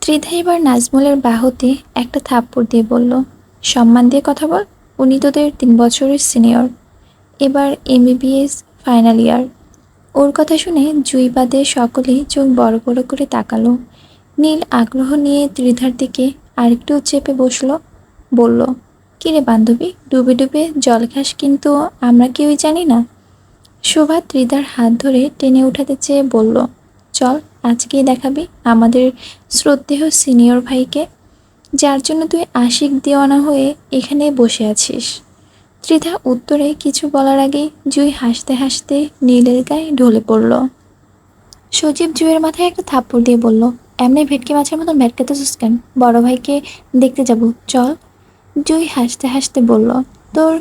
ত্রিধা এবার নাজমুলের বাহুতে একটা থাপ্পড় দিয়ে বলল, সম্মান দিয়ে কথা বল। উনি তোদের 3 বছরের সিনিয়র, এবার এমবিবিএস ফাইনাল ইয়ার। ওর কথা শুনে জুই বাদে সকলেই চোখ বড় বড় করে তাকালো। নীল আগ্রহ নিয়ে ত্রিধার দিকে আরেকটু চেপে বসলো, বলল, কিরে বান্ধবী, ডুবে ডুবে জল খাস কিন্তু আমরা কেউই জানি না। শোভা ত্রিধার হাত ধরে টেনে উঠাতে চেয়ে বলল, চল, আজকেই দেখাবি আমাদের শ্রদ্ধেয় সিনিয়র ভাইকে, যার জন্য তুই আশিক দেওয়ানা হয়ে এখানে বসে আছিস। ত্রিধা উত্তরে কিছু বলার আগেই জুই হাসতে হাসতে নীলের গায়ে ঢলে পড়ল। সজীব জুইয়ের মাথায় একটা থাপ্পড় দিয়ে বলল, এমনি ভেটকি মাছের মতন ভেটকাতেছিস কেন? বড় ভাইকে দেখতে যাব, চল। জুই হাসতে হাসতে বলল, তোর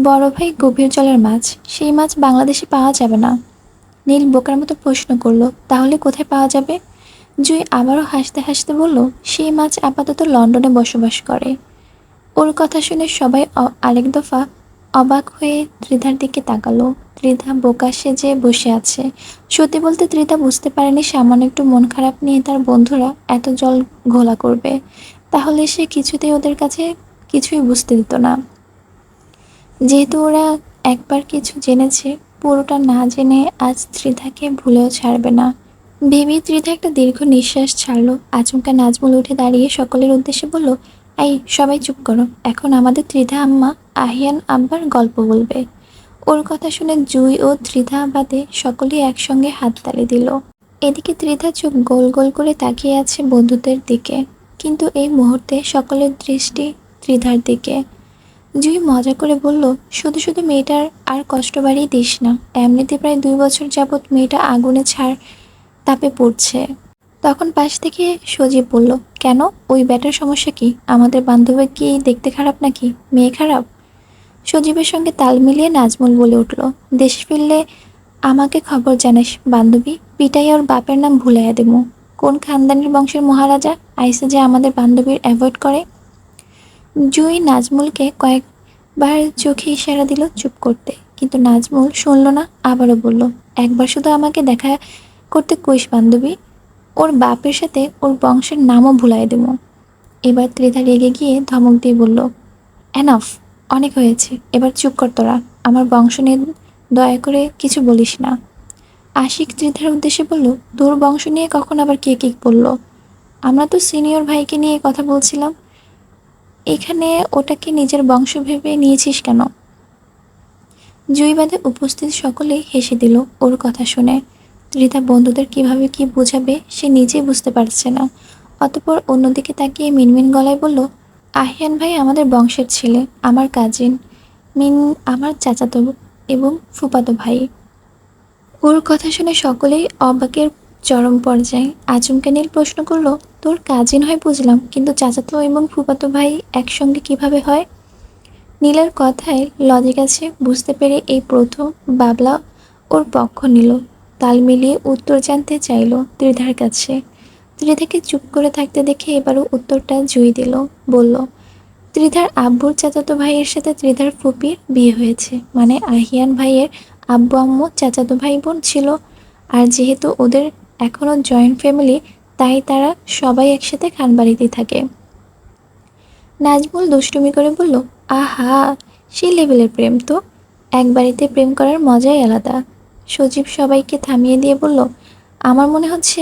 বড় ভাই গভীর জলের মাছ, সেই মাছ বাংলাদেশে পাওয়া যাবে না। নীল বোকার মতো প্রশ্ন করলো, তাহলে কোথায় পাওয়া যাবে? জুই আবারও হাসতে হাসতে বলল, সেই মাছ আপাতত লন্ডনে বসবাস করে। ওর কথা শুনে সবাই আরেক দফা অবাক হয়ে ত্রিধার দিকে তাকালো। ত্রিধা বোকা সেজে বসে আছে। সত্যি বলতে ত্রিধা বুঝতে পারেনি সামান্য একটু মন খারাপ নিয়ে তার বন্ধুরা এত জল ঘোলা করবে। তাহলে সে কিছুতেই ওদের কাছে কিছুই বুঝতে দিত না। যেহেতু ওরা একবার কিছু জেনেছে, পুরোটা না জেনে আজ ত্রিধাকে ভুলেও ছাড়বে না। ভেবেই ত্রিধা একটা দীর্ঘ নিঃশ্বাস ছাড়লো। আচমকা নাজমুল উঠে দাঁড়িয়ে সকলের উদ্দেশ্যে বলল, এই সবাই চুপ করো, এখন আমাদের ত্রিধা আম্মা আহিয়ান আব্বার গল্প বলবে। ওর কথা শুনে জুই ও ত্রিধা বাদে সকলেই একসঙ্গে হাততালি দিল। এদিকে ত্রিধা চোখ গোল গোল করে তাকিয়ে আছে বন্ধুদের দিকে, কিন্তু এই মুহূর্তে সকলের দৃষ্টি ত্রিধার দিকে। জুই মজা করে বলল, শুধু শুধু মেয়েটার আর কষ্ট বাড়িয়ে দিস না। এমনিতে প্রায় 2 বছর যাবৎ মেয়েটা আগুনে তাপে পড়ছে। তখন পাশ থেকে সজীব বলল, কেন, ওই ব্যাটার সমস্যা কি? আমাদের বান্ধবী কি দেখতে খারাপ নাকি? মেয়ে খারাপ? সজীবের সঙ্গে তাল মিলিয়ে নাজমুল বলে উঠল, দেশে ফিরলে আমাকে খবর জানাস বান্ধবী, পিটাই ওর বাপের নাম ভুলাইয়া দেবো। কোন খানদানের বংশের মহারাজা আইসে যে আমাদের বান্ধবীর অ্যাভয়েড করে। জুই নাজমুলকে কয়েকবার চোখে ইশারা দিল চুপ করতে, কিন্তু নাজমুল শুনল না। আবারও বলল, একবার শুধু আমাকে দেখা করতে কইস বান্ধবী, ওর বাপের সাথে ওর বংশের নামও ভুলাই দেব। এবার ত্রিধা রেগে গিয়ে ধমক দিয়ে বলল, এনাফ, অনেক হয়েছে, এবার চুপ কর তোরা। আমার বংশ নিয়ে দয়া করে কিছু বলিস না। আশিক ত্রিধার উদ্দেশ্যে বলল, তোর বংশ নিয়ে কখন আবার কে কে বলল? আমরা তো সিনিয়র ভাইকে নিয়ে কথা বলছিলাম। এখানে ওটাকে নিজের বংশ ভেবে নিয়েছিস কেন? জুইবাদে উপস্থিত সকলেই হেসে দিল ওর কথা শুনে। ত্রিধা বন্ধুদের কিভাবে কি বোঝাবে সে নিজেই বুঝতে পারছে না। অতঃপর অন্যদিকে তাকিয়ে মিনমিন গলায় বলল, আহিয়ান ভাই আমাদের বংশের ছেলে, আমার কাজিন। মিন আমার চাচাতো এবং ফুফাতো ভাই। ওর কথা শুনে সকলেই অবাকের চরম পর্যায়ে। আচমকা নীল প্রশ্ন করলো, তোর কাজিন হয় বুঝলাম, কিন্তু চাচাতো এবং ফুফাতো ভাই একসঙ্গে কিভাবে হয়? নীলের কথায় লজিক আছে বুঝতে পেরে এই প্রথম বাবলা ওর পক্ষ নিল। তাল মিলিয়ে উত্তর জানতে চাইল ত্রিধার কাছে। ত্রিধাকে চুপ করে থাকতে দেখে এবারও উত্তরটা জুই দিল। বলল, ত্রিধার আব্বুর চাচাতো ভাইয়ের সাথে ত্রিধার ফুপির বিয়ে হয়েছে, মানে আহিয়ান ভাইয়ের আব্বু আম্মু চাচাতো ভাই বোন ছিল। আর যেহেতু ওদের এখনও জয়েন্ট ফ্যামিলি, তাই তারা সবাই একসাথে খানবাড়িতেই থাকে। নাজমুল দুষ্টুমি করে বলল, আহা, সেই লেভেলের প্রেম তো! এক বাড়িতে প্রেম করার মজাই আলাদা। সজীব সবাইকে থামিয়ে দিয়ে বলল, আমার মনে হচ্ছে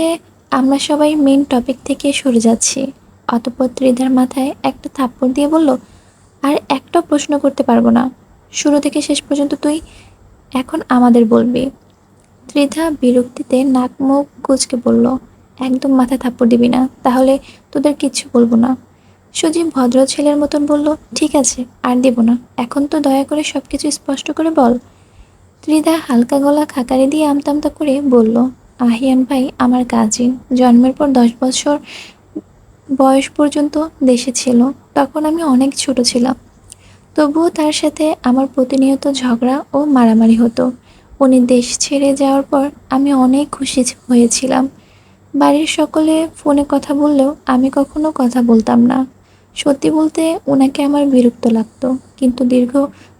আমরা সবাই মেন টপিক থেকে সরে যাচ্ছি। অতঃপর ত্রিধার মাথায় একটা থাপ্পড় দিয়ে বলল, আর একটা প্রশ্ন করতে পারবো না, শুরু থেকে শেষ পর্যন্ত তুই এখন আমাদের বলবি। ত্রিধা বিরক্তিতে নাক মুখ কুঁচকে বলল, একদম মাথায় থাপ্পড় দিবি না, তাহলে তোদের কিচ্ছু বলবো না। সজীব ভদ্র ছেলের মতন বলল, ঠিক আছে, আর দেব না, এখন তো দয়া করে সব কিছু স্পষ্ট করে বল। ত্রিধা হালকা গলা খাকারি দিয়ে আমতামতা করে বলল, আহিয়ান ভাই আমার কাজিন, জন্মের পর 10 বছর বয়স পর্যন্ত দেশে ছিল। তখন আমি অনেক ছোট ছিলাম, তবুও তার সাথে আমার প্রতিনিয়ত ঝগড়া ও মারামারি হতো। উনি দেশ ছেড়ে যাওয়ার পর আমি অনেক খুশি হয়েছিলাম। বাড়ির সকলে ফোনে কথা বললেও আমি কখনো কথা বলতাম না। সত্যি বলতে ওনাকে আমার বিরক্ত লাগতো, কিন্তু দীর্ঘ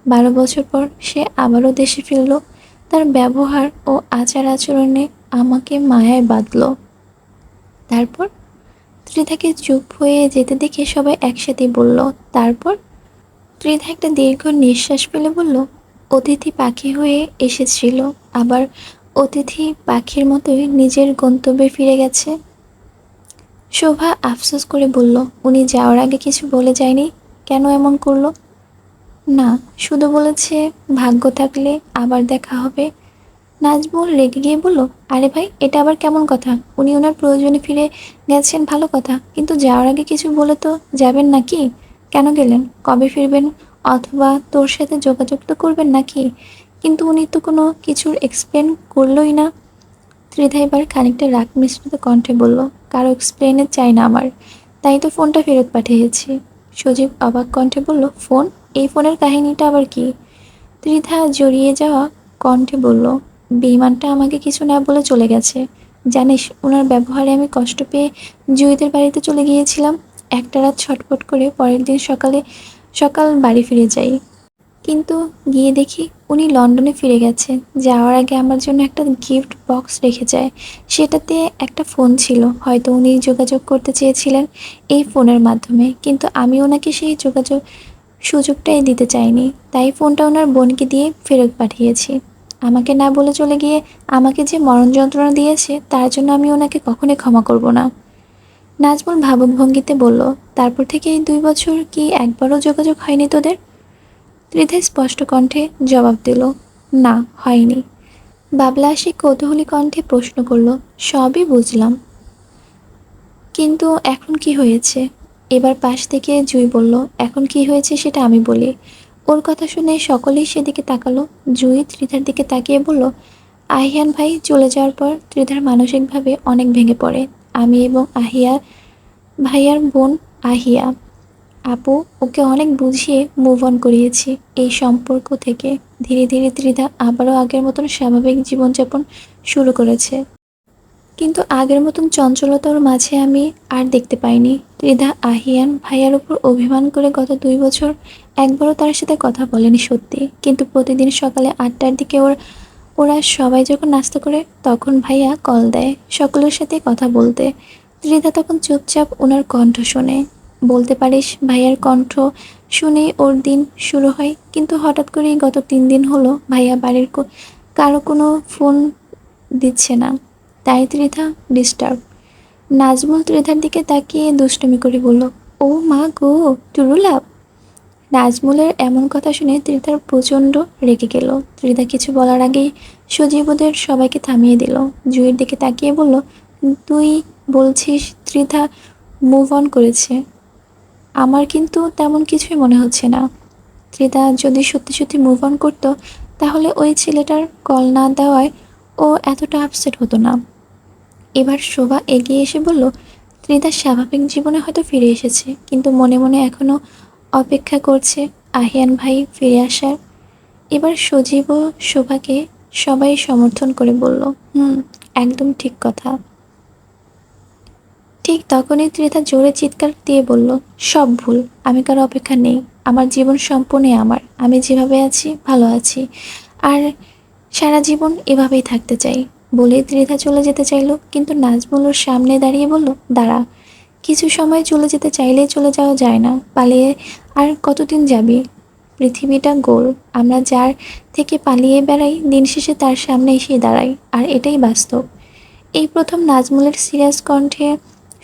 12 বছর পর সে আবারও দেশে ফিরল। তার ব্যবহার ও আচার আচরণে আমাকে মায়ায় বাঁধল। তারপর ত্রিধাকে চুপ হয়ে যেতে দেখে সবাই একসাথে বলল, তারপর? ত্রিধা একটা দীর্ঘ নিঃশ্বাস ফেলে বলল, অতিথি পাখি হয়ে এসেছিল, আবার অতিথি পাখির মতোই নিজের গন্তব্যে ফিরে গেছে। শোভা আফসোস করে বলল, উনি যাওয়ার আগে কিছু বলে যায়নি? কেন এমন করলো? না, শুধু বলেছে ভাগ্য থাকলে আবার দেখা হবে। নাজমুল রেগে গিয়ে বলল, আরে ভাই, এটা আবার কেমন কথা? উনি ওনার প্রয়োজনে ফিরে গেছেন, ভালো কথা, কিন্তু যাওয়ার আগে কিছু বলে তো যাবেন নাকি? কেন গেলেন? কবে ফিরবেন? অথবা তোর সাথে যোগাযোগ তো করবেন নাকি? কিন্তু উনি তো কোনো কিছুর এক্সপ্লেন করলোই না। ত্রিধা এবার খানিকটা রাগ মিশ্রিত কণ্ঠে বলল, কারো এক্সপ্লেনে চাই না আমার, তাই তো ফোনটা ফেরত পাঠিয়েছি। সজীব অবাক কণ্ঠে বলল, ফোন? এই ফোনের কাহিনীটা আবার কি? ত্রিধা জড়িয়ে যাওয়া কণ্ঠে বলল, বেঈমানটা আমাকে কিছু না বলে চলে গেছে। জানিস, ওনার ব্যবহারে আমি কষ্ট পেয়ে জুঁইদের বাড়িতে চলে গিয়েছিলাম। একটা রাত ছটফট করে পরের দিন সকাল বাড়ি ফিরে যাই। কিন্তু গিয়ে দেখি উনি লন্ডনে ফিরে গেছে। যাওয়ার আগে আমার জন্য একটা গিফট বক্স রেখে যায়। সেটাতে একটা ফোন ছিল, হয়তো উনি যোগাযোগ করতে চেয়েছিলেন এই ফোনের মাধ্যমে, কিন্তু আমি ওনাকে সেই সুযোগটাই দিতে চাইনি, তাই ফোনটা ওনার বোনকে দিয়ে ফেরত পাঠিয়েছি। আমাকে না বলে চলে গিয়ে আমাকে যে মরণ যন্ত্রণা দিয়েছে, তার জন্য আমি ওনাকে কখনোই ক্ষমা করব না। নাজমুল ভাবুক ভঙ্গিতে বলল, তারপর থেকে এই 2 বছর কি একবারও যোগাযোগ হয়নি তোদের? ত্রিধা স্পষ্ট কণ্ঠে জবাব দিল, না, হয়নি। বাবলা সে কৌতূহলী কণ্ঠে প্রশ্ন করল, সবই বুঝলাম, কিন্তু এখন কি হয়েছে? এবার পাশ থেকে জুই বলল, এখন কি হয়েছে সেটা আমি বলি। ওর কথা শুনে সকলেই সেদিকে তাকালো। জুই ত্রিধার দিকে তাকিয়ে বলল, আহিয়ান ভাই চলে যাওয়ার পর ত্রিধার মানসিকভাবে অনেক ভেঙে পড়ে। আমি এবং ভাইয়ার বোন আহিয়া আপু ওকে অনেক বুঝিয়ে মুভ অন করিয়েছি এই সম্পর্ক থেকে। ধীরে ধীরে ত্রিধা আবারও আগের মতন স্বাভাবিক জীবনযাপন শুরু করেছে, কিন্তু আগের মতন চঞ্চলতা ওর মাঝে আমি আর দেখতে পাইনি। ত্রিধা আহিয়ান ভাইয়ার উপর অভিমান করে গত 2 বছর একবারও তার সাথে কথা বলেনি সত্যি, কিন্তু প্রতিদিন সকালে 8টার দিকে ওরা সবাই যখন নাস্তা করে তখন ভাইয়া কল দেয় সকলের সাথে কথা বলতে। ত্রিধা তখন চুপচাপ ওনার কণ্ঠ শোনে। বলতে পারিস ভাইয়ার কণ্ঠ শুনেই ওর দিন শুরু হয়, কিন্তু হঠাৎ করেই গত 3 দিন হলো ভাইয়া বাড়ির কারো কোনো ফোন দিচ্ছে না, তাই ত্রিধা ডিস্টার্ব। নাজমুল ত্রিধার দিকে তাকিয়ে দুষ্টুমি করে বলল, ও মা গো, টুরু লাভ। নাজমুলের এমন কথা শুনে ত্রিধার প্রচণ্ড রেগে গেল। ত্রিধা কিছু বলার আগেই সজীব ওদের সবাইকে থামিয়ে দিল। জুঁইয়ের দিকে তাকিয়ে বলল, তুই বলছিস ত্রিধা মুভ অন করেছে? আমার কিন্তু তেমন কিছুই মনে হচ্ছে না। ত্রিধা যদি সত্যি সত্যি মুভ অন করতো, তাহলে ওই ছেলেটার কল না দেওয়ায় ও এতটা আপসেট হতো না। এবার শোভা এগিয়ে এসে বলল, ত্রিধা স্বাভাবিক জীবনে হয়তো ফিরে এসেছে, কিন্তু মনে মনে এখনও অপেক্ষা করছে আহিয়ান ভাই ফিরে আসার। এবার সজীব ও শোভাকে সবাই সমর্থন করে বলল, একদম ঠিক কথা। ঠিক তখনই ত্রিধা জোরে চিৎকার দিয়ে বলল, সব ভুল, আমি কারো অপেক্ষা নেই, আমার জীবন সম্পূর্ণই আমার, আমি যেভাবে আছি ভালো আছি, আর সারা জীবন এভাবেই থাকতে চাই। বলেই ত্রিধা চলে যেতে চাইল, কিন্তু নাজমুল ওর সামনে দাঁড়িয়ে বলল, দাঁড়া, কিছু সময় চলে যেতে চাইলেই চলে যাওয়া যায় না, পালিয়ে আর কতদিন যাবি? পৃথিবীটা গোল, আমরা যার থেকে পালিয়ে বেড়াই দিন শেষে তার সামনে এসে দাঁড়াই, আর এটাই বাস্তব। এই প্রথম নাজমুলের সিরিয়াস কণ্ঠে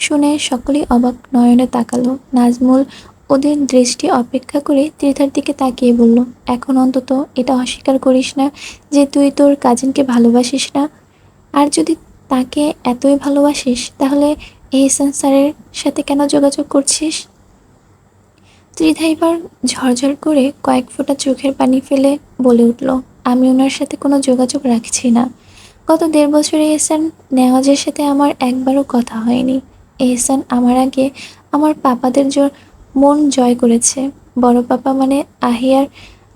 শুনে সকলেই অবাক নয়নে তাকালো। নাজমুল ওদের দৃষ্টি অপেক্ষা করে ত্রিধার দিকে তাকিয়ে বলল, এখন অন্তত এটা অস্বীকার করিস না যে তুই তোর কাজিনকে ভালোবাসিস না। আর যদি তাকে এতই ভালোবাসিস, তাহলে এহসান স্যারের সাথে কেন যোগাযোগ করছিস? ত্রিধা এবার ঝরঝর করে কয়েক ফোঁটা চোখের পানি ফেলে বলে উঠল, আমি ওনার সাথে কোনো যোগাযোগ রাখছি না। গত 1.5 বছরে এহসান নেওয়াজের সাথে আমার একবারও কথা হয়নি। এহসান আমার আগে আমার পাপাদের মন জয় করেছে। বড় পাপা মানে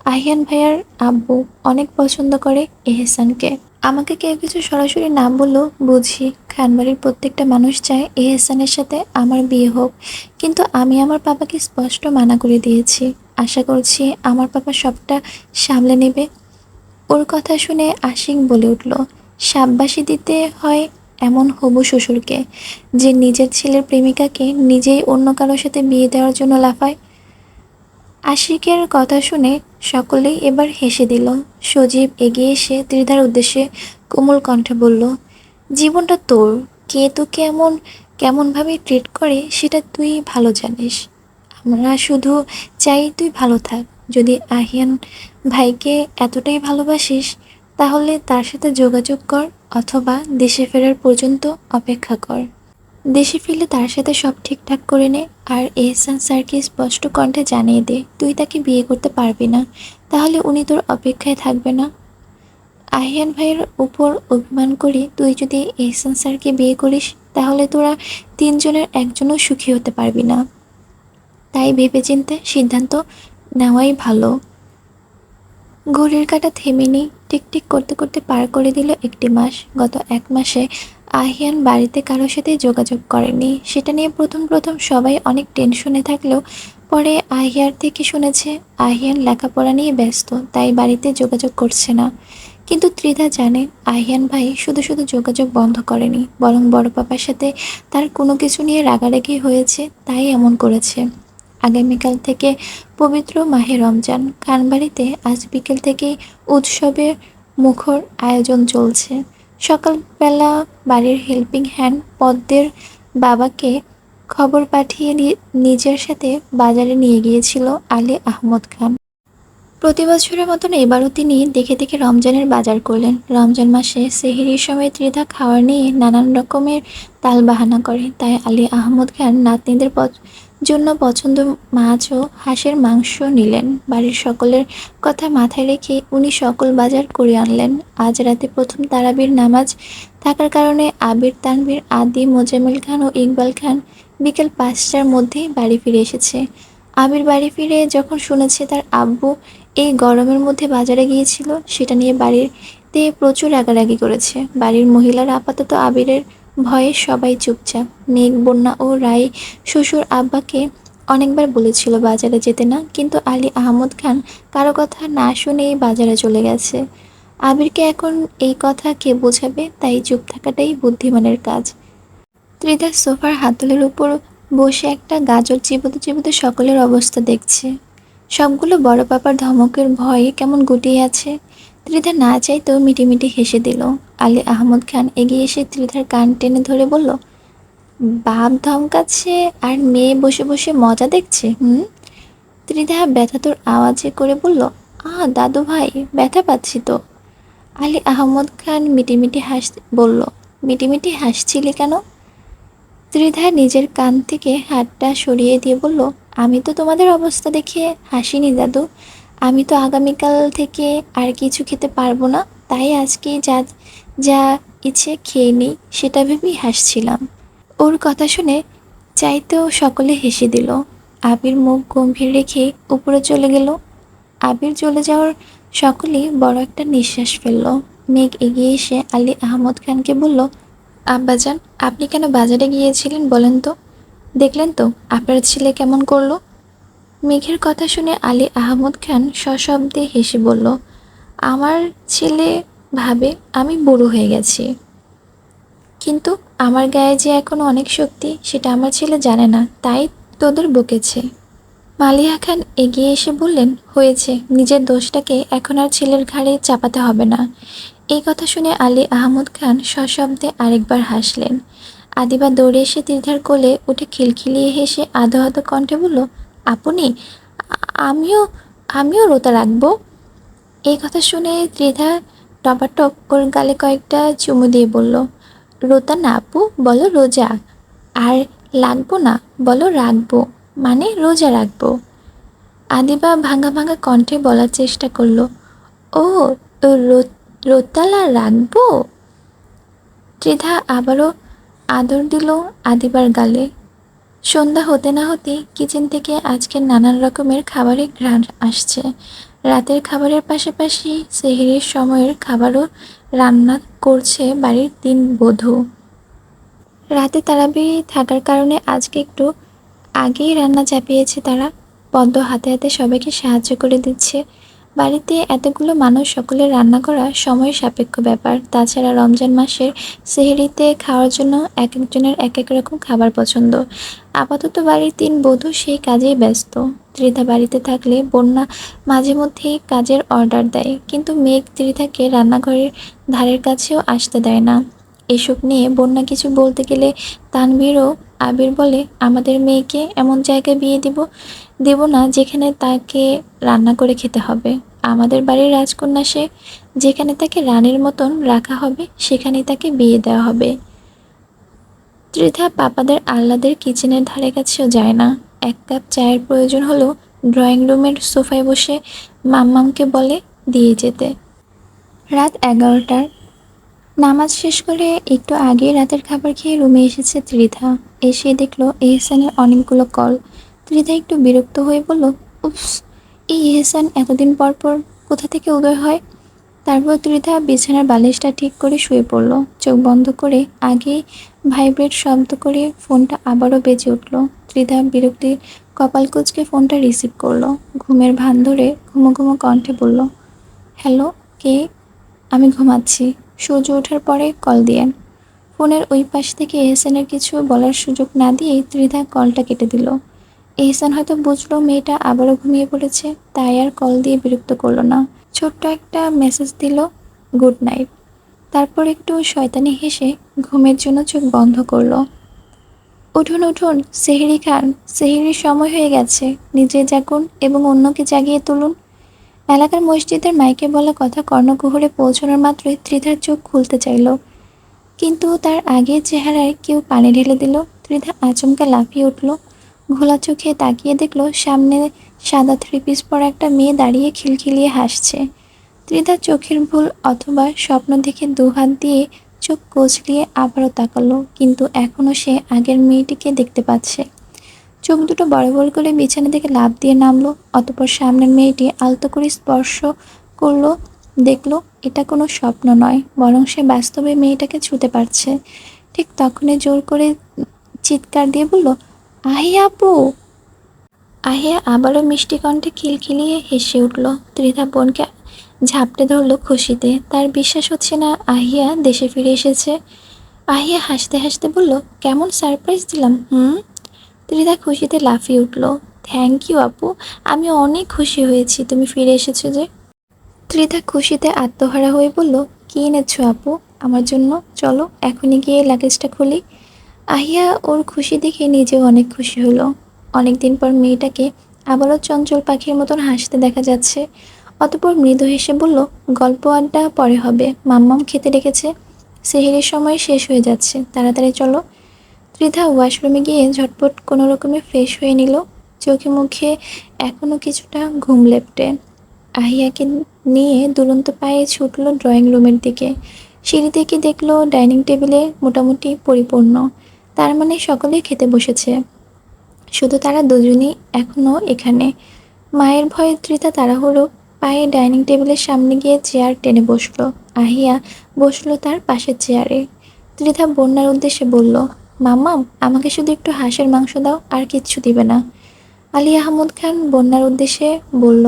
আহিয়ান ভাইয়ার আব্বু অনেক পছন্দ করে এহসানকে। আমাকে কেউ কিছু সরাসরি না বললেও বুঝি খানবাড়ির প্রত্যেকটা মানুষ চায় এহসানের সাথে আমার বিয়ে হোক, কিন্তু আমি আমার পাপাকে স্পষ্ট মানা করে দিয়েছি। আশা করছি আমার পাপা সবটা সামলে নেবে। ওর কথা শুনে আশিক বলে উঠল, সাববাসী দিতে হয় এমন হবু শ্বশুরকে, যে নিজের ছেলের প্রেমিকাকে নিজেই অন্য কারোর সাথে বিয়ে দেওয়ার জন্য লাফায়। আশিকের কথা শুনে সকলেই এবার হেসে দিল। সজীব এগিয়ে এসে ত্রিধার উদ্দেশ্যে কোমল কণ্ঠে বলল, জীবনটা তোর, কে তোকে এমন কেমনভাবে ট্রিট করে সেটা তুই ভালো জানিস। আমরা শুধু চাই তুই ভালো থাক। যদি আহিয়ান ভাইকে এতটাই ভালোবাসিস তাহলে তার সাথে যোগাযোগ কর, অথবা দেশে ফেরার পর্যন্ত অপেক্ষা কর। দেশে ফিরলে তার সাথে সব ঠিকঠাক করে নে। আর এহসান স্যারকে স্পষ্ট কণ্ঠে জানিয়ে দে তুই তাকে বিয়ে করতে পারবি না, তাহলে উনি তোর অপেক্ষায় থাকবে না। আহিয়ান ভাইয়ের উপর অভিমান করে তুই যদি এহসান স্যারকে বিয়ে করিস তাহলে তোরা তিনজনের একজনও সুখী হতে পারবি না। তাই ভেবেচিন্তে সিদ্ধান্ত নেওয়াই ভালো। ঘড়ির কাঁটা থেমেনি। টিকটিক করতে করতে পার করে দিল একটি মাস। গত 1 মাসে আহিয়ান বাড়িতে কারোর সাথে যোগাযোগ করেনি। সেটা নিয়ে প্রথম প্রথম সবাই অনেক টেনশনে থাকলেও পরে আহিয়ার থেকে শুনেছে আহিয়ান লেখাপড়া নিয়ে ব্যস্ত, তাই বাড়িতে যোগাযোগ করছে না। কিন্তু ত্রিধা জানে আহিয়ান ভাই শুধু শুধু যোগাযোগ বন্ধ করেনি, বরং বড় পাপার সাথে তার কোনো কিছু নিয়ে রাগারাগি হয়েছে, তাই এমন করেছে। আগামীকাল থেকে পবিত্র মাহে রমজান। খানবাড়িতে আজ বিকেল থেকেই উৎসবের মুখর আয়োজন চলছে। সকালবেলা বাড়ির হেল্পিং হ্যান্ড পদ্মের বাবাকে খবর পাঠিয়ে নিজের সাথে বাজারে নিয়ে গিয়েছিল আলী আহমদ খান। প্রতি বছরের মতন এবারও তিনি দেখে দেখে রমজানের বাজার করলেন। রমজান মাসে সেহরির সময় ত্রিধা খাওয়ার নিয়ে নানান রকমের তালবাহানা করে, তাই আলী আহমদ খান নাতনিদের জন্য পছন্দ মাছ ও হাঁসের মাংস নিলেন। বাড়ির সকলের কথা মাথায় রেখে উনি সকল বাজার করে আনলেন। আজ রাতে প্রথম তারাবির নামাজ থাকার কারণে আবির, তানভীর, আদি, মোজাম্মেল খান ও ইকবাল খান বিকেল 5টার মধ্যেই বাড়ি ফিরে এসেছে। আবির বাড়ি ফিরে যখন শুনেছে তার আব্বু এই গরমের মধ্যে বাজারে গিয়েছিল, সেটা নিয়ে বাড়িতে প্রচুর রাগারাগি করেছে। বাড়ির মহিলারা আপাতত আবিরের ভয়ে সবাই চুপচাপ। মেঘ, বন্যা ও রাই শ্বশুর আব্বাকে অনেকবার বলেছিল বাজারে যেতে না, কিন্তু আলী আহমদ খান কারো কথা না শুনেই বাজারে চলে গেছে। আবিরকে এখন এই কথা কে বোঝাবে, তাই চুপ থাকাটাই বুদ্ধিমানের কাজ। ত্রিধা সোফার হাতলের উপর বসে একটা গাজর চিবোতে চিবোতে সকলের অবস্থা দেখছে। সবগুলো বড় পাপার ধমকের ভয়ে কেমন গুটিয়ে আছে। ত্রিধা না চাইতেও মিটিমিটি হেসে দিল। আলী আহমদ খান এগিয়ে এসে ত্রিধার কান টেনে ধরে বলল, বাপ ধমকাচ্ছে আর মেয়ে বসে বসে মজা দেখছে। ত্রিধা ব্যথাতুর আওয়াজে করে বলল, দাদু ভাই, ব্যথা পাচ্ছি তো। আলী আহমদ খান মিটিমিটি বলল, মিটিমিটি হাসছিলি কেন? ত্রিধা নিজের কান থেকে হাতটা সরিয়ে দিয়ে বলল, আমি তো তোমাদের অবস্থা দেখে হাসিনি দাদু। আমি তো আগামীকাল থেকে আর কিছু খেতে পারবো না, তাই আজকে যা যা ইচ্ছে খেয়ে নিই সেটা ভেবেই হাসছিলাম। ওর কথা শুনে চাইতেও সকলে হেসে দিল। আবির মুখ গম্ভীর রেখে উপরে চলে গেল। আবির চলে যাওয়ার সকলেই বড় একটা নিঃশ্বাস ফেলল। মেঘ এগিয়ে এসে আলী আহমদ খানকে বলল, আব্বাজান, আপনি কেন বাজারে গিয়েছিলেন বলেন তো? দেখলেন তো আপনার ছেলে কেমন করলো? মেঘের কথা শুনে আলী আহমদ খান সশব্দে হেসে বলল, আমার ছেলে ভাবে আমি বুড়ো হয়ে গেছি, কিন্তু আমার গায়ে যে এখনো অনেক শক্তি সেটা আমার ছেলে জানে না, তাই তোদের বকেছে। মালিহা খান এগিয়ে এসে বললেন, হয়েছে, নিজের দোষটাকে এখন আর ছেলের ঘাড়ে চাপাতে হবে না। এই কথা শুনে আলী আহমদ খান সশব্দে আরেকবার হাসলেন। আদিবা দৌড়ে এসে ত্রিধার কোলে উঠে খিলখিলিয়ে হেসে আধো আধো কণ্ঠে বলল, আপনি, আমিও আমিও রোতা রাখবো। এই কথা শুনে ত্রিধা টপাটপ ওর গালে কয়েকটা চুমু দিয়ে বলল, রোতা না আপু, বলো রোজা। আর লাগবো না, বলো রাখবো, মানে রোজা রাখবো। আদিবা ভাঙা ভাঙা কণ্ঠে বলার চেষ্টা করলো, ও রোতালা রাখবো। ত্রিধা আবারও আদর দিল আদিবার গালে। সন্ধ্যা হতে না হতে কিচেন থেকে আজকের নানান রকমের খাবারের ঘ্রাণ আসছে। রাতের খাবারের পাশাপাশি সেহরির সময়ের খাবারও রান্না করছে বাড়ির 3 বধূ। রাতে তারাবি থাকার কারণে আজকে একটু আগেই রান্না চাপিয়েছে তারা। পদ্ম হাতে হাতে সবাইকে সাহায্য করে দিচ্ছে। বাড়িতে এতগুলো মানুষ সকলের রান্না করা সময় সাপেক্ষ ব্যাপার। তাছাড়া রমজান মাসের সেহরিতে খাওয়ার জন্য এক একজনের এক এক রকম খাবার পছন্দ। আপাতত বাড়ির ৩ বধূ সেই কাজেই ব্যস্ত। ত্রিধা বাড়িতে থাকলে বন্যা মাঝে মধ্যেই কাজের অর্ডার দেয়, কিন্তু মেঘ ত্রিধাকে রান্নাঘরের ধারের কাছেও আসতে দেয় না। এসব নিয়ে বন্যা কিছু বলতে গেলে তানভীর ও আবির বলে, আমাদের মেয়েকে এমন জায়গায় বিয়ে দেব না যেখানে তাকে রান্না করে খেতে হবে। আমাদের বাড়ির রাজকন্যা সে, যেখানে তাকে রানীর মতন রাখা হবে সেখানেই তাকে বিয়ে দেওয়া হবে। ত্রিধা পাপাদের আহ্লাদের কিচেনের ধারে কাছেও যায় না। এক কাপ চায়ের প্রয়োজন হলেও ড্রয়িং রুমের সোফায় বসে মাম্মামকে বলে দিয়ে যেতে। রাত 11টার নামাজ শেষ করে একটু আগেই রাতের খাবার খেয়ে রুমে এসেছে ত্রিধা। এসে দেখলো এহসানের অনেকগুলো কল। ত্রিধা একটু বিরক্ত হয়ে বলল, উফস, এই এহসান এতদিন পর পর কোথা থেকে উদয় হয়। তারপর ত্রিধা বিছানার বালিশটা ঠিক করে শুয়ে পড়ল। চোখ বন্ধ করে আগেই ভাইব্রেট শব্দ করে ফোনটা আবারও বেজে উঠল। ত্রিধা বিরক্তির কপাল কুঁচকে ফোনটা রিসিভ করলো। ঘুমের ভান ধরে ঘুমো ঘুমো কণ্ঠে বলল, হ্যালো, কে? আমি ঘুমাচ্ছি, সূর্য ওঠার পরে কল দিয়েন। ফোনের ওই পাশ থেকে এহসানের কিছু বলার সুযোগ না দিয়েই ত্রিধা কলটা কেটে দিল। এহসান হয়তো বুঝলো মেয়েটা আবারও ঘুমিয়ে পড়েছে, তাই আর কল দিয়ে বিরক্ত করলো না। ছোট্ট একটা মেসেজ দিল, গুড নাইট। তারপর একটু শয়তানি হেসে ঘুমের জন্য চোখ বন্ধ করলো। উঠুন উঠুন, সেহরি খান, সেহরির সময় হয়ে গেছে, নিজে জাগুন এবং অন্যকে জাগিয়ে তুলুন। এলাকার মসজিদের মাইকে বলা কথা কর্ণকুহরে পৌঁছানোর মাত্রই ত্রিধার চোখ খুলতে চাইল, কিন্তু তার আগে চেহারায় কেউ পানি ঢেলে দিল। ত্রিধা আচমকা লাফিয়ে উঠল। ঘোলা চোখে তাকিয়ে দেখল সামনে সাদা 3 পিস পরা একটা মেয়ে দাঁড়িয়ে খিলখিলিয়ে হাসছে। ত্রিধা চোখের ভুল অথবা স্বপ্ন দেখে দুহাত দিয়ে চোখ কচলিয়ে আবারও তাকালো, কিন্তু এখনও সে আগের মেয়েটিকে দেখতে পাচ্ছে। চোখ দুটো বড় বড় করে বিছানা থেকে লাফ দিয়ে নামলো। অতঃপর সামনের মেয়েটি আলতো করে স্পর্শ করলো। দেখলো এটা কোনো স্বপ্ন নয়, বরং সে বাস্তবে মেয়েটাকে ছুঁতে পারছে। ঠিক তখনই জোর করে চিৎকার দিয়ে বলল, আহিয়া আপু। আহিয়া আবারও মিষ্টি কণ্ঠে খিলখিলিয়ে হেসে উঠল। ত্রিধা বোনকে ঝাপটে ধরল খুশিতে। তার বিশ্বাস হচ্ছে না আহিয়া দেশে ফিরে এসেছে। আহিয়া হাসতে হাসতে বলল, কেমন সারপ্রাইজ দিলাম, হুম? ত্রিধা খুশিতে লাফিয়ে উঠল। থ্যাংক ইউ আপু, আমি অনেক খুশি হয়েছি তুমি ফিরে এসেছো যে। ত্রিধা খুশিতে আত্মহারা হয়ে বলল, কি এনেছো আপু আমার জন্য? চলো এখনই গিয়ে লাগেজটা খুলি। আহিয়া ওর খুশি দেখে নিজেও অনেক খুশি হলো। অনেকদিন পর মেয়েটাকে আবারও চঞ্চল পাখির মতন হাসতে দেখা যাচ্ছে। অতঃপর মৃদু হেসে বলল, গল্প আড্ডা পরে হবে, মাম্মাম খেতে ডেকেছে, সেহরির সময় শেষ হয়ে যাচ্ছে, তাড়াতাড়ি চলো। ত্রিধা ওয়াশরুমে গিয়ে ঝটপট কোনো রকমে ফ্রেশ হয়ে নিল। চোখে মুখে এখনও কিছুটা ঘুম লেপ্টে আহিয়াকে নিয়ে দুরন্ত পায়ে ছুটল ড্রয়িং রুমের দিকে। সিঁড়ি থেকে দেখলো ডাইনিং টেবিলে মোটামুটি পরিপূর্ণ। তার মানে সকলেই খেতে বসেছে, শুধু তারা দুজনই এখনও এখানে। মায়ের ভয়ে ত্রিধা তাড়াহুড়ো পায়ে ডাইনিং টেবিলের সামনে গিয়ে চেয়ার টেনে বসলো। আহিয়া বসলো তার পাশের চেয়ারে। ত্রিধা বন্যার উদ্দেশ্যে বলল, মাম্মাম, আমাকে শুধু একটু হাঁসের মাংস দাও, আর কিচ্ছু দিবে না। আলী আহমদ খান বন্যার উদ্দেশ্যে বলল,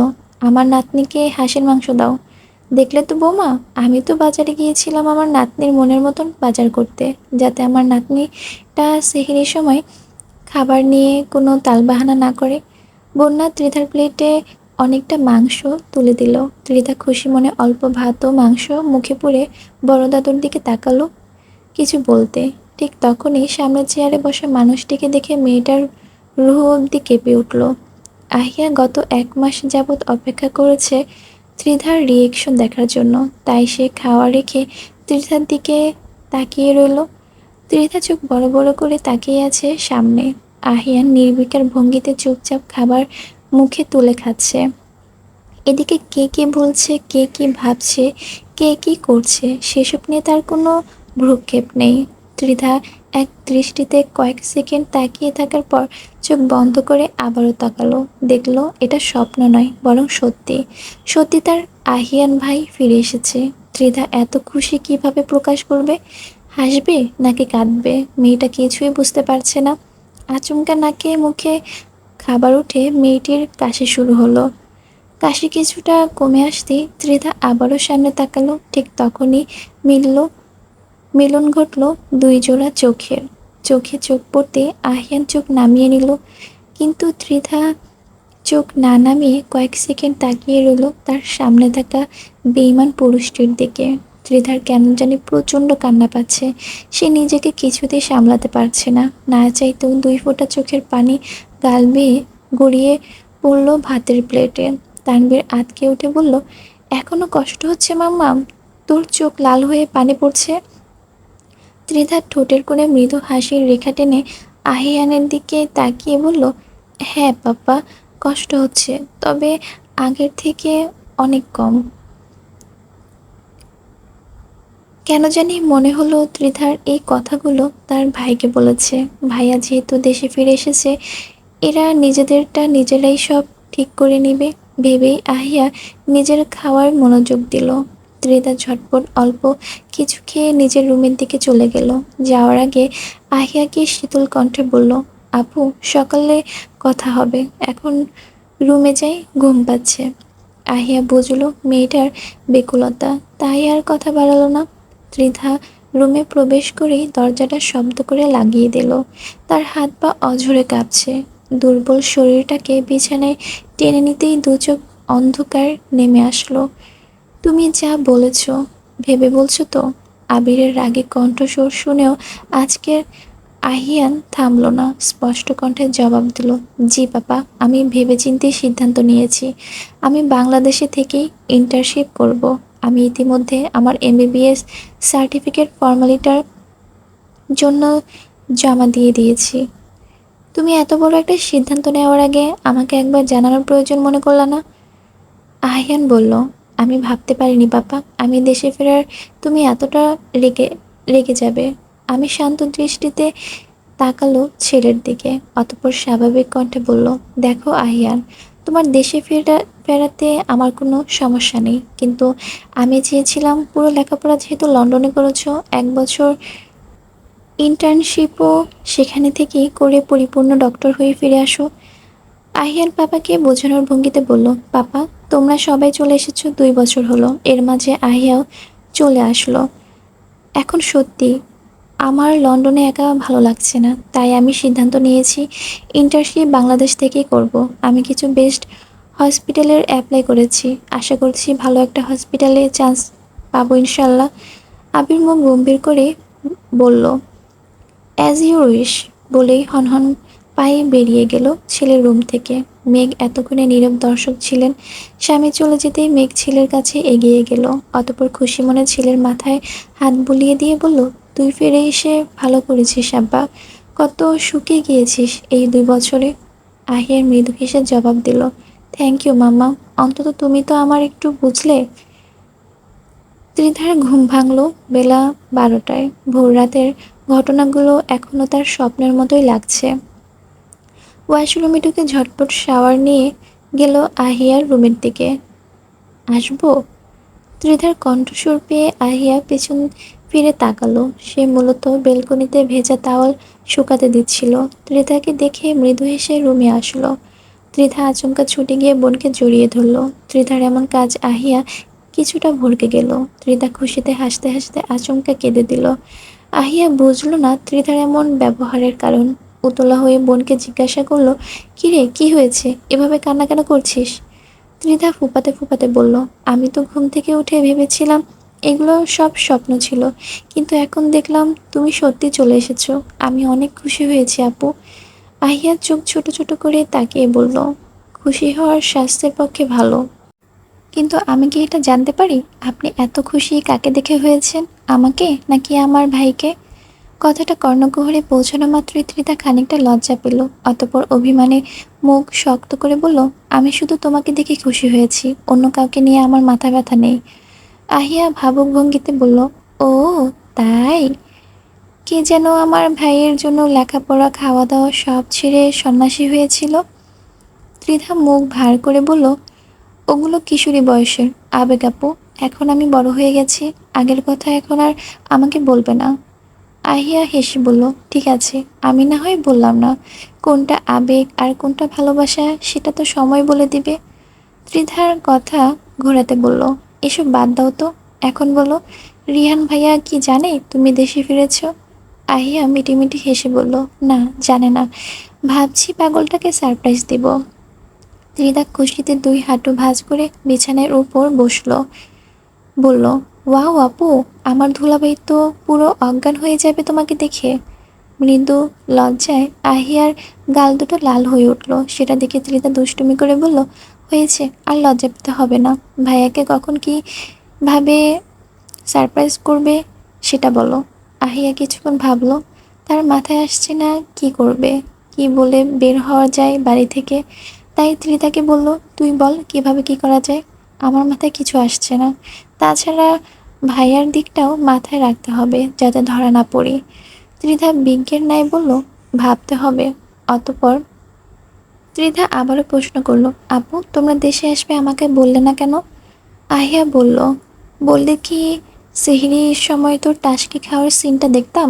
আমার নাতনিকে হাঁসের মাংস দাও। দেখলে তো বৌমা, আমি তো বাজারে গিয়েছিলাম আমার নাতনির মনের মতন বাজার করতে, যাতে আমার নাতনিটা সেহরির সময় খাবার নিয়ে কোনো তালবাহানা না করে। বন্যা ত্রিধার প্লেটে অনেকটা মাংস তুলে দিল। ত্রিধা খুশি মনে অল্প ভাত ও মাংস মুখে পুরে বড় দাদুর দিকে তাকালো কিছু বলতে। ঠিক তখনই সামনের চেয়ারে বসা মানুষটিকে দেখে মেয়েটার রুহ অবধি কেঁপে উঠল। আহিয়া গত 1 মাস যাবৎ অপেক্ষা করেছে ত্রিধার রিয়েকশন দেখার জন্য, তাই সে খাওয়া রেখে ত্রিধার দিকে তাকিয়ে রইল। ত্রিধা চোখ বড় বড় করে তাকিয়ে আছে সামনে। আহিয়ান নির্বিকার ভঙ্গিতে চুপচাপ খাবার মুখে তুলে খাচ্ছে। এদিকে কে কি বলছে, কে কি ভাবছে, কে কি করছে, সেসব নিয়ে তার কোনো ভ্রুক্ষেপ নেই। ত্রিধা এক দৃষ্টিতে কয়েক সেকেন্ড তাকিয়ে থাকার পর চোখ বন্ধ করে আবারও তাকালো। দেখলো এটা স্বপ্ন নয়, বরং সত্যি। সত্যি তার আহিয়ান ভাই ফিরে এসেছে। ত্রিধা এত খুশি কিভাবে প্রকাশ করবে? হাসবে নাকি কাঁদবে মেয়েটা কিছুই বুঝতে পারছে না। আচমকা নাকে মুখে খাবার উঠে মেয়েটির কাশি শুরু হলো। কাশি কিছুটা কমে আসতে ত্রিধা আবারও সামনে তাকালো। ঠিক তখনই মিলল মিলন ঘটল দুই জোড়া চোখের। চোখে চোখ পড়তে আহিয়ান চোখ নামিয়ে নিল, কিন্তু ত্রিধা চোখ না নামিয়ে কয়েক সেকেন্ড তাকিয়ে রইল তার সামনে থাকা বেইমান পুরুষটির দিকে। ত্রিধার কেন জানি প্রচণ্ড কান্না পাচ্ছে। সে নিজেকে কিছুতেই সামলাতে পারছে না। না চাইতেও দুই ফোঁটা চোখের পানি গাল বেয়ে গড়িয়ে পড়ল ভাতের প্লেটে। তানভীর আঁতকে উঠে বলল, এখনো কষ্ট হচ্ছে মাম্মাম? তোর চোখ লাল হয়ে পানি পড়ছে। ত্রিধার ঠোঁটের কোণে মৃদু হাসির রেখা টেনে আহিয়ানের দিকে তাকিয়ে বলল, হ্যাঁ পাপ্পা, কষ্ট হচ্ছে, তবে আগের থেকে অনেক কম। কেন জানি মনে হলো ত্রিধার এই কথাগুলো তার ভাইকে বলেছে। ভাইয়া যেহেতু দেশে ফিরে এসেছে, এরা নিজেদেরটা নিজেরাই সব ঠিক করে নিবে ভেবেই আহিয়া নিজের খাওয়ার মনোযোগ দিল। ত্রিধা ঝটপট অল্প কিছু খেয়ে নিজের রুমের দিকে চলে গেল। যাওয়ার আগে আহিয়াকে শীতল কণ্ঠে বলল, আপু, সকালে কথা হবে, এখন রুমে যাই, ঘুম পাচ্ছে। আহিয়া বুঝল মেয়েটার বেকুলতা, তাই আর কথা বাড়ালো না। ত্রিধা রুমে প্রবেশ করেই দরজাটা শব্দ করে লাগিয়ে দিল। তার হাত পা অঝরে কাঁপছে। দুর্বল শরীরটাকে বিছানায় টেনে নিতেই দু চোখ অন্ধকার নেমে আসলো। তুমি যা বলেছ ভেবে বলছো তো? আবিরের রাগে কণ্ঠস্বর শুনেও আজকের আহিয়ান থামল না। স্পষ্ট কণ্ঠে জবাব দিল, জি পাপা, আমি ভেবেচিন্তেই সিদ্ধান্ত নিয়েছি। আমি বাংলাদেশে থেকেই ইন্টার্নশিপ করব। আমি ইতিমধ্যে আমার এমবিবিএস সার্টিফিকেট ফর্মালিটার জন্য জমা দিয়ে দিয়েছি। তুমি এত বড় একটা সিদ্ধান্ত নেওয়ার আগে আমাকে একবার জানানোর প্রয়োজন মনে করলা না? আহিয়ান বলল, আমি ভাবতে পারিনি পাপা আমি দেশে ফেরার তুমি এতটা রেগে রেগে যাবে। আমি শান্ত দৃষ্টিতে তাকালো ছেলের দিকে, অতঃপর স্বাভাবিক কণ্ঠে বলল, দেখো আহিয়ান, তোমার দেশে ফেরাতে আমার কোনো সমস্যা নেই, কিন্তু আমি চেয়েছিলাম পুরো লেখাপড়া যেহেতু লন্ডনে করেছো, 1 বছর ইন্টার্নশিপও সেখানে থেকেই করে পরিপূর্ণ ডক্টর হয়ে ফিরে আসো। আহিয়ান পাপাকে বোঝানোর ভঙ্গিতে বলল, পাপা, তোমরা সবাই চলে এসেছো 2 বছর হলো, এর মাঝে আহিয়াও চলে আসলো। এখন সত্যি আমার লন্ডনে একা ভালো লাগছে না, তাই আমি সিদ্ধান্ত নিয়েছি ইন্টার্নশিপ বাংলাদেশ থেকেই করব। আমি কিছু বেস্ট হসপিটালের অ্যাপ্লাই করেছি, আশা করছি ভালো একটা হসপিটালে চান্স পাবো ইনশাল্লাহ। আবির মুখ গম্ভীর করে বলল, অ্যাজ ইউ উইশ বলেই হনহন পায়ে বেরিয়ে গেল ছেলের রুম থেকে। মেঘ এতক্ষণে নীরব দর্শক ছিলেন। স্বামী চলে যেতেই মেঘ ছেলের কাছে এগিয়ে গেল, অতঃপর খুশি মনে ছেলের মাথায় হাত বুলিয়ে দিয়ে বলল, তুই ফিরে এসে ভালো করেছিস আব্বা, কত শুকিয়ে গিয়েছিস এই 2 বছরে। আহিয়ার মৃদু হেসে জবাব দিল, থ্যাংক ইউ মাম্মা, অন্তত তুমি তো আমার একটু বুঝলে। ত্রিধার ঘুম ভাঙল বেলা 12টায়। ভোর রাতের ঘটনাগুলো এখনো তার স্বপ্নের মতোই লাগছে। ওয়াশরুমে ঢুকে ঝটপট শাওয়ার নিয়ে গেল আহিয়ার রুমের দিকে। আসবো? ত্রিধার কণ্ঠস্বর পেয়ে আহিয়া পেছন ফিরে তাকালো। সে মূলত বেলকনিতে ভেজা তাওয়াল শুকাতে দিচ্ছিল। ত্রিধাকে দেখে মৃদু হেসে রুমে আসলো। ত্রিধা আচমকা ছুটে গিয়ে বোনকে জড়িয়ে ধরল। ত্রিধার এমন কাজ আহিয়া কিছুটা ভড়কে গেল। ত্রিধা খুশিতে হাসতে হাসতে আচমকা কেঁদে দিল। আহিয়া বুঝল না ত্রিধার এমন ব্যবহারের কারণ। উতলা হয়ে বোনকে জিজ্ঞাসা করলো, কিরে, কি হয়েছে, এভাবে কান্না কেন করছিস? ত্রিধা ফুপাতে ফুপাতে বলল, আমি তো ঘুম থেকে উঠে ভেবেছিলাম এগুলো সব স্বপ্ন ছিল, কিন্তু এখন দেখলাম তুমি সত্যি চলে এসেছো। আমি অনেক খুশি হয়েছি আপু। আহিয়া চোখ ছোট ছোট করে তাকিয়ে বলল, খুশি হওয়ার স্বাস্থ্যের পক্ষে ভালো, কিন্তু আমি কি এটা জানতে পারি আপনি এত খুশি কাকে দেখে হয়েছেন, আমাকে নাকি আমার ভাইকে? কথাটা কর্ণকুহরে পৌঁছানো মাত্রই ত্রিধা খানিকটা লজ্জা পেল, অতঃপর অভিমানে মুখ শক্ত করে বলল, আমি শুধু তোমাকে দেখে খুশি হয়েছি, অন্য কাউকে নিয়ে আমার মাথা ব্যথা নেই। আহিয়া ভাবুক ভঙ্গিতে বলল, ও তাই? কে যেন আমার ভাইয়ের জন্য লেখাপড়া খাওয়া দাওয়া সব ছেড়ে সন্ন্যাসী হয়েছিল। ত্রিধা মুখ ভার করে বলল, ওগুলো কিশোরী বয়সের আবেগ আপু, এখন আমি বড় হয়ে গেছি, আগের কথা এখন আর আমাকে বলবে না। আহিয়া হেসে বলল, ঠিক আছে, আমি না হয় বললাম না, কোনটা আবেগ আর কোনটা ভালোবাসা সেটা তো সময় বলে দিবে। ত্রিধার কথা ঘোরাতে বলল, এসব বাদ দাও তো। এখন বলো, রিহান ভাইয়া কি জানে তুমি দেশে ফিরেছ? আহিয়া মিটিমিটি হেসে বলল, না, জানে না। ভাবছি পাগলটাকে সারপ্রাইজ দিব। ত্রিধা খুশিতে দুই হাঁটু ভাঁজ করে বিছানার উপর বসলো। বলল, ওয়াও আপু, আমার ধুলাভাই তো পুরো অজ্ঞান হয়ে যাবে তোমাকে দেখে। মৃদু লজ্জায় আহিয়ার গাল দুটো লাল হয়ে উঠল। সেটা দেখে ত্রিধা দুষ্টুমি করে বলল, হয়েছে, আর লজ্জা পেতে হবে না। ভাইয়াকে কখন কি ভাবে সারপ্রাইজ করবে সেটা বলো। আহিয়া কিছুক্ষণ ভাবলো। তার মাথায় আসছে না কি করবে, কি বলে বের হওয়া যায় বাড়ি থেকে। তাই ত্রিধাকে বলল, তুই বল কিভাবে কি করা যায়। আমার মাথায় কিছু আসছে না। তাছাড়া ভাইয়ার দিকটাও মাথায় রাখতে হবে যাতে ধরা না পড়ি। ত্রিধা বিজ্ঞের ন্যায় বলল, ভাবতে হবে। অতঃপর ত্রিধা আবারও প্রশ্ন করলো, আপু তোমরা দেশে আসবে আমাকে বললে না কেন? আহিয়া বলল, বললে কি সেহরির সময় তোর টাসকি খাওয়ার সিনটা দেখতাম।